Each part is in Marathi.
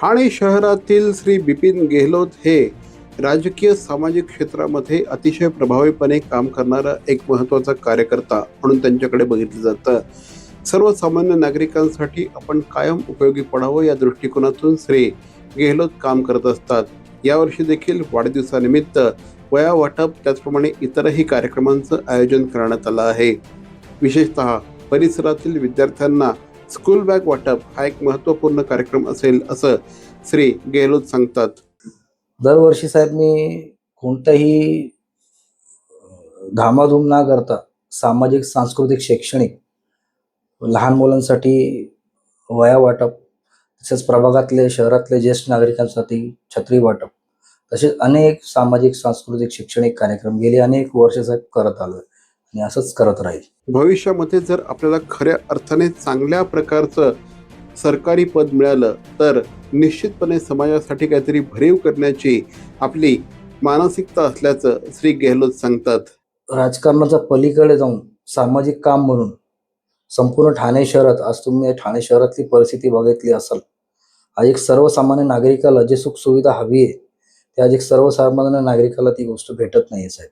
ठाणे शहरातील श्री बिपिन गेहलोत हे राजकीय सामाजिक क्षेत्रामध्ये अतिशय प्रभावीपणे काम करणारा एक महत्त्वाचा कार्यकर्ता म्हणून त्यांच्याकडे बघितलं जातं. सर्वसामान्य नागरिकांसाठी आपण कायम उपयोगी पडावं या दृष्टिकोनातून श्री गेहलोत काम करत असतात. यावर्षी देखील वाढदिवसानिमित्त वया वाटप त्याचप्रमाणे इतरही कार्यक्रमांचं आयोजन करण्यात आलं आहे. विशेषतः परिसरातील विद्यार्थ्यांना स्कूल बॅग वाटप हा एक महत्त्वपूर्ण कार्यक्रम असेल असं श्री गेहलोत सांगतात. दरवर्षी साहेब मी कोणताही धामाधूम न करता सामाजिक, सांस्कृतिक, शैक्षणिक, लहान मुलांसाठी वया वाटप, तसेच प्रभागातले शहरातले ज्येष्ठ नागरिकांसाठी छत्री वाटप, तसेच अनेक सामाजिक, सांस्कृतिक, शैक्षणिक कार्यक्रम गेली अनेक वर्ष साहेब करत आलोय आणि असंच करत राहील. भविष्यामध्ये जर आपल्याला खऱ्या अर्थाने चांगल्या प्रकारचं सरकारी पद मिळालं तर निश्चितपणे समाजासाठी काहीतरी भरीव करण्याची आपली मानसिकता असल्याचं श्री गेहलोत सांगतात. राजकारणाच्या पलीकडे जाऊन सामाजिक काम म्हणून संपूर्ण ठाणे शहरात, आज तुम्ही ठाणे शहरातली परिस्थिती बघितली असाल, आज एक सर्वसामान्य नागरिकाला जे सुख सुविधा हवी आहे ते आज एक सर्वसामान्य नागरिकाला ती गोष्ट भेटत नाही साहेब.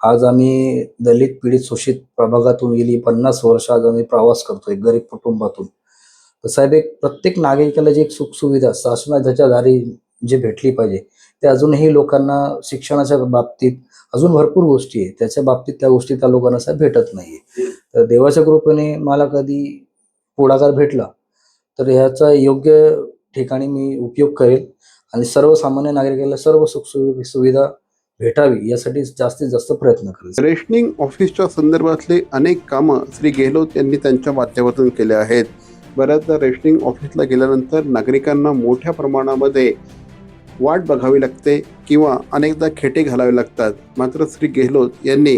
आज आम्ही दलित, पीडित, शोषित प्रभागातून गेली 50 वर्ष आज आम्ही प्रवास करतोय गरीब कुटुंबातून. तर साहेब एक प्रत्येक नागरिकाला जी एक सुखसुविधा शासनाच्या दारी जे भेटली पाहिजे ते अजूनही लोकांना शिक्षणाच्या बाबतीत अजून भरपूर गोष्टी आहे, त्याच्या बाबतीत त्या गोष्टी त्या लोकांना साहेब भेटत नाहीये. तर देवाच्या कृपेने मला कधी पुढाकार भेटला तर ह्याचा योग्य ठिकाणी मी उपयोग करेल आणि सर्वसामान्य नागरिकाला सर्व सुविधा भेटावी यासाठी जास्तीत जास्त प्रयत्न करेल. रेशनिंग ऑफिसच्या संदर्भातले अनेक कामं श्री गेहलोत यांनी त्यांच्या माध्यमातून केले आहेत. बऱ्याचदा रेशनिंग ऑफिसला गेल्यानंतर नागरिकांना मोठ्या प्रमाणामध्ये वाट बघावी लागते किंवा अनेकदा खेटे घालावे लागतात. मात्र श्री गेहलोत यांनी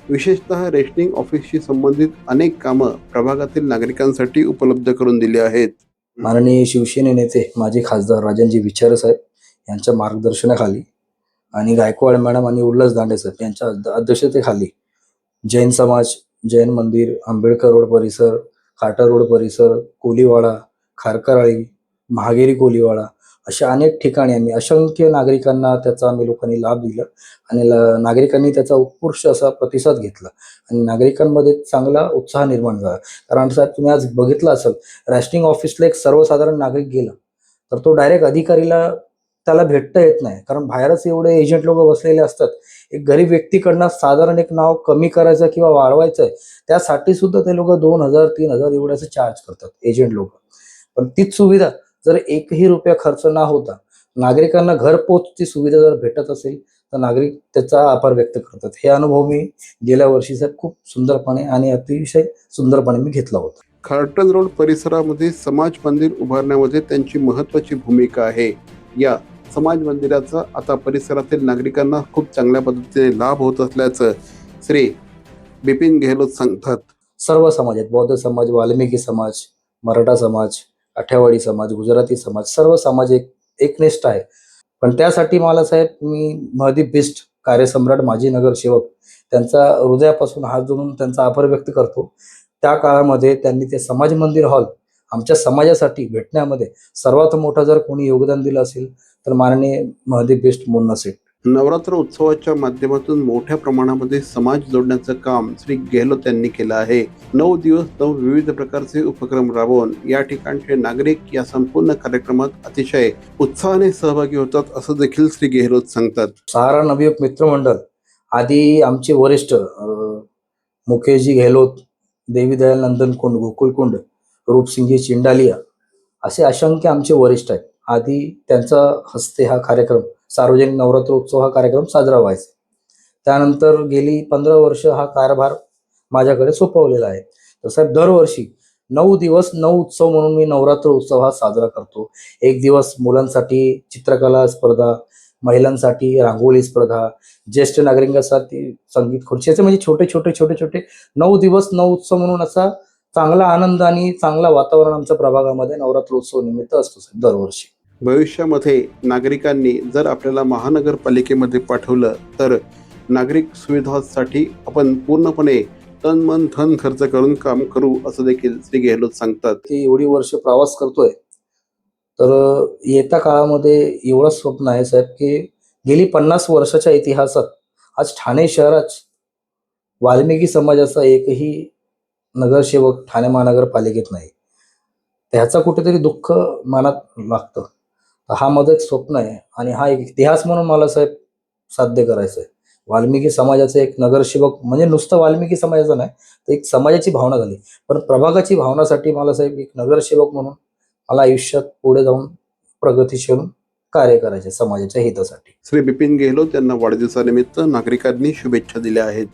विशेषतः रेशनिंग ऑफिसशी संबंधित अनेक कामं प्रभागातील नागरिकांसाठी उपलब्ध करून दिली आहेत. माननीय शिवसेने नेते माजी खासदार राजनजी विचारे साहेब यांच्या मार्गदर्शनाखाली आणि गायकवाड मॅडम आणि उल्हास दांडे साहेब यांच्या अध्यक्षतेखाली जैन समाज, जैन मंदिर, आंबेडकर रोड परिसर, काटा रोड परिसर, कोलीवाडा, खारकराळी, महागेरी कोलीवाडा अशा अनेक ठिकाणी आम्ही असंख्य नागरिकांना त्याचा आम्ही लोकांनी लाभ दिला आणि नागरिकांनी त्याचा उत्कृष्ट असा प्रतिसाद घेतला आणि नागरिकांमध्ये चांगला उत्साह निर्माण झाला. कारण साहेब तुम्ही आज बघितलं असेल, रेशनिंग ऑफिसला एक सर्वसाधारण नागरिक गेला तर तो डायरेक्ट अधिकारीला त्याला भेटता येत नाही, कारण बाहेरच एवढे एजंट लोक बसलेले असतात. एक गरीब व्यक्तीकडनं साधारण एक नाव कमी करायचं किंवा वाढवायचं आहे त्यासाठी सुद्धा ते लोक 2,000-3,000 एवढ्याचं चार्ज करतात एजंट लोक. पण तीच सुविधा जर एकही रुपया खर्च न होता नागरिकांना घरपोच सुविधा जर भेटत असेल तर नागरिक त्याचा आभार व्यक्त करतात. हे अनुभव मी गेल्या वर्षी साहेब खूप सुंदरपणे आणि अतिशय सुंदरपणे मी घेतला होता. खारटन रोड परिसरामध्ये समाज मंदिर उभारण्यामध्ये त्यांची महत्त्वाची भूमिका आहे. या समाज मंदिराचा आता परिसरातील नागरिकांना खूप चांगल्या पद्धतीने लाभ होत असल्याचं श्री बिपिन गेहलोत सांगतात. सर्व समाज आहेत, बौद्ध समाज, वाल्मिकी समाज, मराठा समाज, काठियावाडी समाज, गुजराती समाज, सर्व समाज एकनिष्ठ आहे. पण त्यासाठी मला साहेब मी महदीप बिष्ट कार्यसम्राट माजी नगरसेवक त्यांचा हृदयापासून हात जोडून त्यांचा आभार व्यक्त करतो. त्या काळामध्ये त्यांनी ते समाज मंदिर हॉल आमच्या समाजासाठी भेटण्यामध्ये सर्वात मोठा जर कोणी योगदान दिलं असेल तर माननीय महदीप बिष्ट मुन्ना सेठ. नवरात्र उत्सवाच्या माध्यमातून मोठ्या प्रमाणामध्ये समाज जोडण्याचं काम श्री गेहलोत यांनी केलं आहे. 9 दिवस 9 विविध प्रकारचे उपक्रम राबवून या ठिकाणचे नागरिक या संपूर्ण कार्यक्रमात अतिशय उत्साहाने सहभागी होतात असं देखील श्री गेहलोत सांगतात. सहारा नवयुवक मित्रमंडळ आधी आमचे वरिष्ठ मुकेशजी गेहलोत, देवी दयाल नंदन कुंड, गोकुळ कुंड, रूपसिंगजी चिंडालिया असे असंख्य आमचे वरिष्ठ आहेत. आधी त्यांच्या हस्ते हा कार्यक्रम सार्वजनिक नवरात्र उत्सव हा कार्यक्रम साजरा व्हायचा. त्यानंतर गेली 15 वर्ष हा कारभार माझ्याकडे सोपवलेला आहे. तर साहेब दरवर्षी 9 दिवस 9 उत्सव म्हणून मी नवरात्र उत्सव हा साजरा करतो. एक दिवस मुलांसाठी चित्रकला स्पर्धा, महिलांसाठी रांगोळी स्पर्धा, ज्येष्ठ नागरिकांसाठी संगीत खुर्चीचे म्हणजे छोटे छोटे 9 दिवस 9 उत्सव म्हणून असा चांगला आनंद आणि चांगला वातावरण आमच्या प्रभागामध्ये नवरात्र उत्सव निमित्त असतो साहेब दरवर्षी. भविष्यामध्ये नागरिकांनी जर आपल्याला महानगरपालिकेमध्ये पाठवलं तर नागरिक सुविधांसाठी आपण पूर्णपणे तन मन धन खर्च करून काम करू असं देखील श्री गेहलोत सांगतात. की एवढी वर्ष प्रवास करतोय तर येत्या काळामध्ये एवढं स्वप्न आहे साहेब की गेली 50 वर्षाच्या इतिहासात आज ठाणे शहरात वाल्मिकी समाजाचा एकही नगरसेवक ठाणे महानगरपालिकेत नाही. त्याचं कुठेतरी दुःख मनात लागतं. तर हा माझं एक स्वप्न आहे आणि हा एक इतिहास म्हणून मला साहेब साध्य करायचं आहे. वाल्मिकी समाजाचे एक नगरसेवक म्हणजे नुसतं वाल्मिकी समाजाचं नाही, तर एक समाजाची भावना झाली. पण प्रभागाची भावनासाठी मला साहेब एक नगरसेवक म्हणून मला आयुष्यात पुढे जाऊन प्रगतीशील कार्य करायचे समाजाच्या हितासाठी. श्री बिपिन गेहलोत यांना वाढदिवसानिमित्त नागरिकांनी शुभेच्छा दिल्या आहेत.